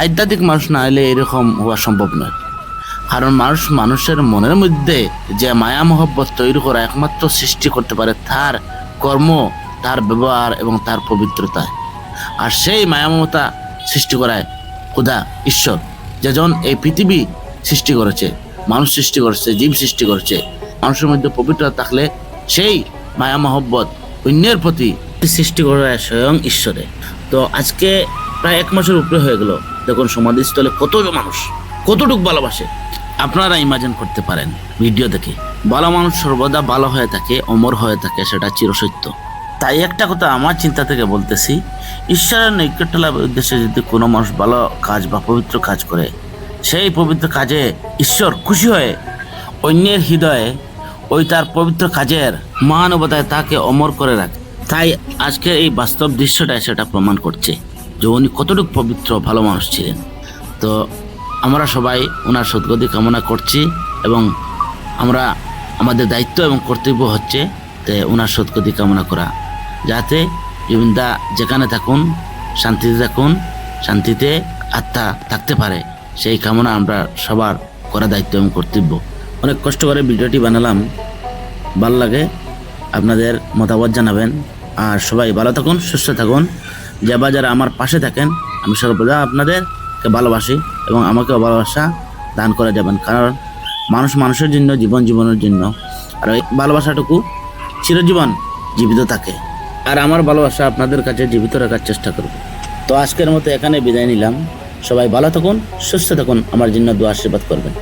আধ্যাত্মিক মানুষ না হলে এরকম হওয়া সম্ভব নয়। কারণ মানুষের মনের মধ্যে যে মায়া মহব্বত তৈরি করা একমাত্র সৃষ্টি করতে পারে তার কর্ম, তার ব্যবহার এবং তার পবিত্রতায়। আর সেই মায়া মমতা সৃষ্টি করায় খোদা ঈশ্বর, যেজন এই পৃথিবী সৃষ্টি করেছে, মানুষ সৃষ্টি করেছে, জীব সৃষ্টি করেছে। মানুষের মধ্যে পবিত্রতা থাকলে সেই মায়া মহব্বত অন্যের প্রতি সৃষ্টি করে স্বয়ং ঈশ্বরে। তো আজকে প্রায় 1 মাসের উপরে হয়ে গেল, দেখুন সমাধিস্থলে কত মানুষ কতটুক ভালোবাসে আপনারা ইমাজিন করতে পারেন ভিডিও দেখে। ভালো মানুষ সর্বদা ভালো হয়ে থাকে, অমর হয়ে থাকে, সেটা চিরসত্য। তাই একটা কথা আমার চিন্তা থেকে বলতেছি, ঈশ্বরের নৈকট্য লাভের উদ্দেশ্যে যদি কোনো মানুষ ভালো কাজ বা পবিত্র কাজ করে, সেই পবিত্র কাজে ঈশ্বর খুশি হয়ে অন্যের হৃদয়ে ওই তার পবিত্র কাজের মহানুভবতায় তাকে অমর করে রাখে। তাই আজকে এই বাস্তব দৃশ্যটাই সেটা প্রমাণ করছে যে উনি কতটুকু পবিত্র ভালো মানুষ ছিলেন। তো আমরা সবাই ওনার সদ্গতি কামনা করছি এবং আমরা আমাদের দায়িত্ব এবং কর্তব্য হচ্ছে ওনার সদ্গতি কামনা করা, যাতে জীবনদা যেখানে থাকুন শান্তিতে থাকুন, শান্তিতে আত্মা থাকতে পারে, সেই কামনা আমরা সবার করা দায়িত্ব এবং কর্তব্য। অনেক কষ্ট করে ভিডিওটি বানালাম, ভালো লাগে আপনাদের মতামত জানাবেন। আর সবাই ভালো থাকুন, সুস্থ থাকুন। যারা আমার পাশে থাকেন, আমি সর্বদা আপনাদেরকে ভালোবাসি এবং আমাকেও ভালোবাসা দান করে যাবেন। কারণ মানুষ মানুষের জন্য, জীবন জীবনের জন্য, আর এই ভালোবাসাটুকু চিরজীবন জীবিত থাকে। আর আমার ভালোবাসা আপনাদের কাছে জীবিত রাখার চেষ্টা করব। তো আজকের মতো এখানে বিদায় নিলাম। সবাই ভালো থাকুন, সুস্থ থাকুন, আমার জন্য দোয়া আশীর্বাদ করবেন।